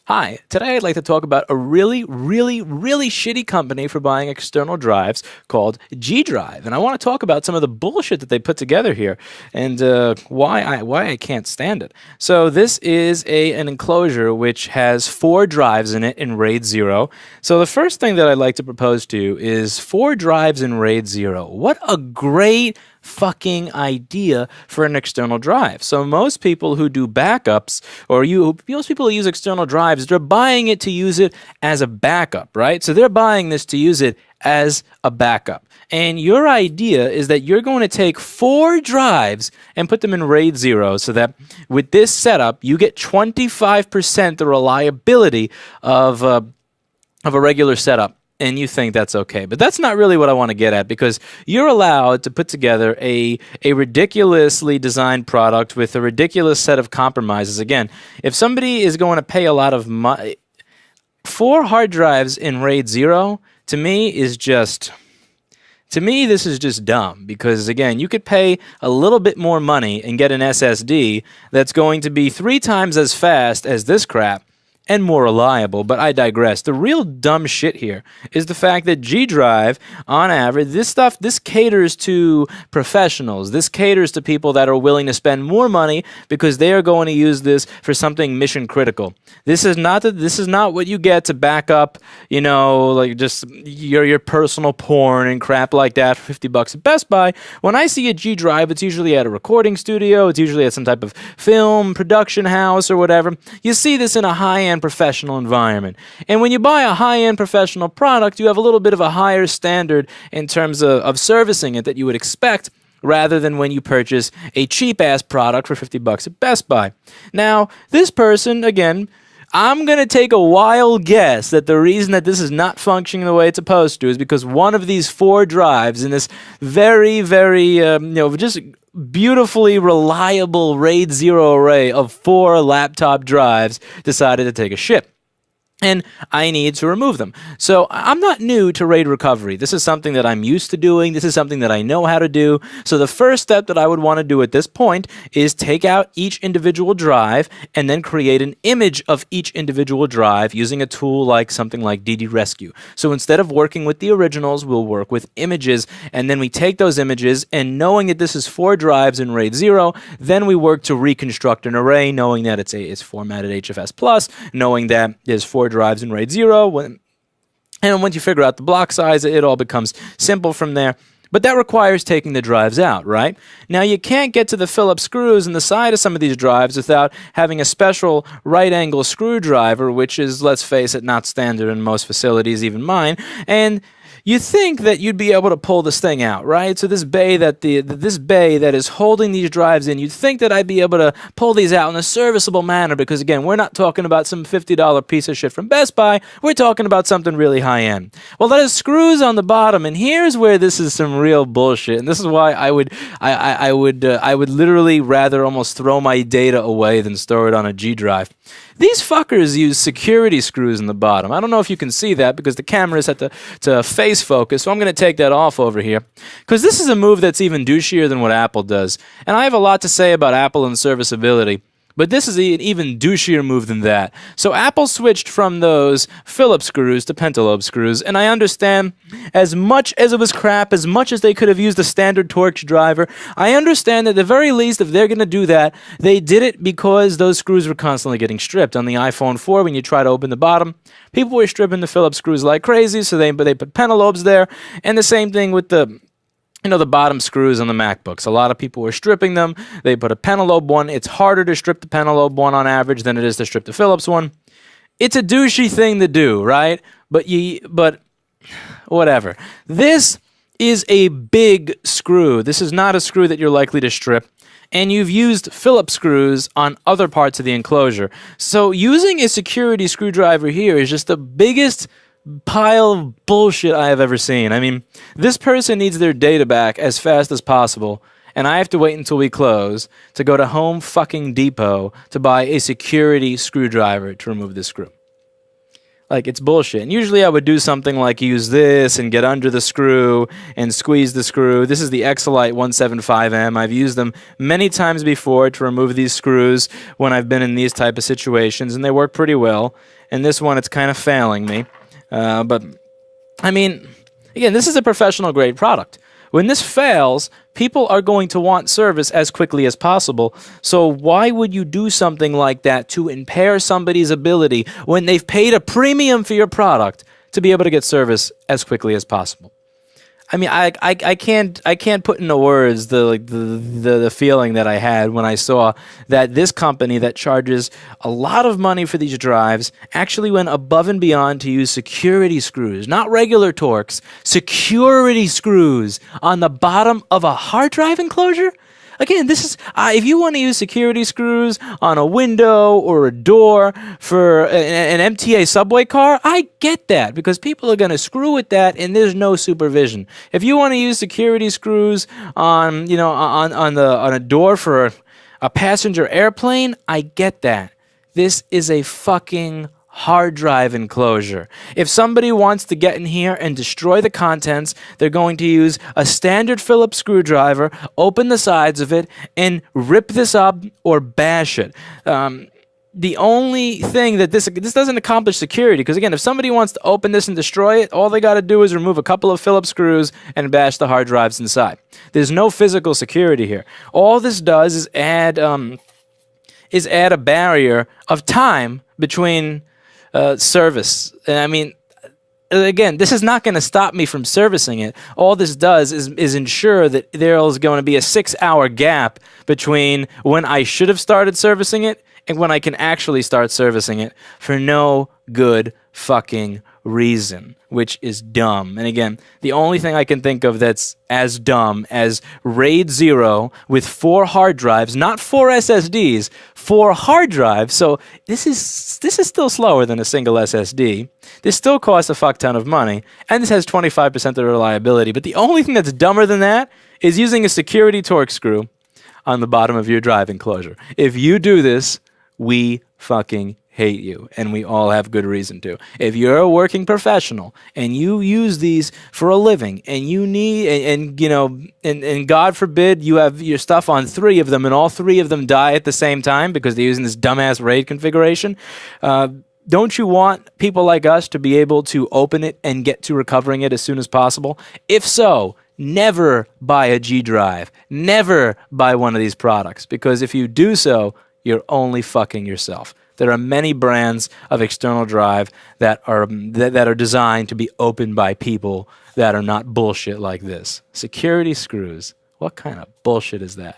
Hi, today I'd like to talk about a really, really, really shitty company for buying external drives called G Drive. And I want to talk about some of the bullshit that they put together here and why I can't stand it. So this is an enclosure which has 4 drives in it in RAID 0. So the first thing that I'd like to propose to you is 4 drives in RAID 0. What a great fucking idea for an external drive. So most people who do backups, most people who use external drives, they're buying it to use it as a backup, right? So they're buying this to use it as a backup. And your idea is that you're going to take 4 drives and put them in RAID 0 so that with this setup, you get 25% the reliability of a regular setup. And you think that's okay. But that's not really what I want to get at, because you're allowed to put together a ridiculously designed product with a ridiculous set of compromises. Again, if somebody is going to pay a lot of money, 4 hard drives in RAID 0, to me, this is just dumb, because again, you could pay a little bit more money and get an SSD that's going to be 3 times as fast as this crap and more reliable, but I digress. The real dumb shit here is the fact that G Drive, on average, this caters to professionals. This caters to people that are willing to spend more money because they are going to use this for something mission critical. This is not what you get to back up, like just your personal porn and crap like that for $50 at Best Buy. When I see a G Drive, it's usually at a recording studio. It's usually at some type of film production house or whatever. You see this in a high-end professional environment. And when you buy a high-end professional product, you have a little bit of a higher standard in terms of servicing it that you would expect, rather than when you purchase a cheap-ass product for $50 at Best Buy. Now, this person, again, I'm going to take a wild guess that the reason that this is not functioning the way it's supposed to is because one of these 4 drives in this very, very, just beautifully reliable RAID 0 array of 4 laptop drives decided to take a shit. And I need to remove them. So I'm not new to RAID recovery. This is something that I'm used to doing. This is something that I know how to do. So the first step that I would want to do at this point is take out each individual drive and then create an image of each individual drive using a tool like something like DD Rescue. So instead of working with the originals, we'll work with images, and then we take those images, and knowing that this is 4 drives in RAID 0, then we work to reconstruct an array, knowing that it's formatted HFS+, knowing that there's 4 drives in RAID 0, and once you figure out the block size, it all becomes simple from there. But that requires taking the drives out, right? Now, you can't get to the Phillips screws in the side of some of these drives without having a special right-angle screwdriver, which is, let's face it, not standard in most facilities, even mine. And you think that you'd be able to pull this thing out, right? So this bay that is holding these drives in, you'd think that I'd be able to pull these out in a serviceable manner, because again, we're not talking about some $50 piece of shit from Best Buy. We're talking about something really high end. Well, that has screws on the bottom, and here's where this is some real bullshit. And this is why I would literally rather almost throw my data away than store it on a G drive. These fuckers use security screws in the bottom. I don't know if you can see that because the camera is set to face focus, so I'm going to take that off over here, because this is a move that's even douchier than what Apple does. And I have a lot to say about Apple and serviceability, but this is an even douchier move than that. So Apple switched from those Phillips screws to Pentalobe screws, and I understand, as much as it was crap, as much as they could have used a standard Torx driver, I understand that at the very least, if they're going to do that, they did it because those screws were constantly getting stripped. On the iPhone 4, when you try to open the bottom, people were stripping the Phillips screws like crazy, so they put Pentalobes there, and the same thing with the bottom screws on the MacBooks. A lot of people were stripping them. They put a Pentalobe one. It's harder to strip the Pentalobe one on average than it is to strip the Phillips one. It's a douchey thing to do, right? But whatever. This is a big screw. This is not a screw that you're likely to strip. And you've used Phillips screws on other parts of the enclosure. So using a security screwdriver here is just the biggest pile of bullshit I have ever seen. I mean, this person needs their data back as fast as possible, and I have to wait until we close to go to Home fucking Depot to buy a security screwdriver to remove this screw. Like, it's bullshit. And usually I would do something like use this and get under the screw and squeeze the screw. This is the Exolite 175M. I've used them many times before to remove these screws when I've been in these type of situations, and they work pretty well. And this one, it's kind of failing me. But, I mean, again, this is a professional grade product. When this fails, people are going to want service as quickly as possible. So why would you do something like that to impair somebody's ability when they've paid a premium for your product to be able to get service as quickly as possible? I mean, I can't put into words the feeling that I had when I saw that this company that charges a lot of money for these drives actually went above and beyond to use security screws, not regular Torx, security screws on the bottom of a hard drive enclosure. Again, this is if you want to use security screws on a window or a door for an MTA subway car, I get that because people are going to screw with that and there's no supervision. If you want to use security screws on a door for a passenger airplane, I get that. This is a fucking hard drive enclosure. If somebody wants to get in here and destroy the contents, they're going to use a standard Phillips screwdriver, open the sides of it, and rip this up or bash it. The only thing that this doesn't accomplish security, because again, if somebody wants to open this and destroy it, all they got to do is remove a couple of Phillips screws and bash the hard drives inside. There's no physical security here. All this does is add a barrier of time between service. And I mean, again, this is not going to stop me from servicing it. All this does is ensure that there's going to be a 6-hour gap between when I should have started servicing it and when I can actually start servicing it for no good fucking reason, which is dumb. And again, the only thing I can think of that's as dumb as RAID 0 with 4 hard drives, not 4 SSDs, 4 hard drives. So this is still slower than a single SSD. This still costs a fuck ton of money, and this has 25% of the reliability. But the only thing that's dumber than that is using a security Torx screw on the bottom of your drive enclosure. If you do this, we fucking hate you, and we all have good reason to. If you're a working professional and you use these for a living and you need and God forbid you have your stuff on 3 of them and all 3 of them die at the same time because they're using this dumbass RAID configuration, don't you want people like us to be able to open it and get to recovering it as soon as possible? If so, never buy a G drive. Never buy one of these products, because if you do so, you're only fucking yourself. There are many brands of external drive that are designed to be opened by people that are not bullshit like this. Security screws. What kind of bullshit is that?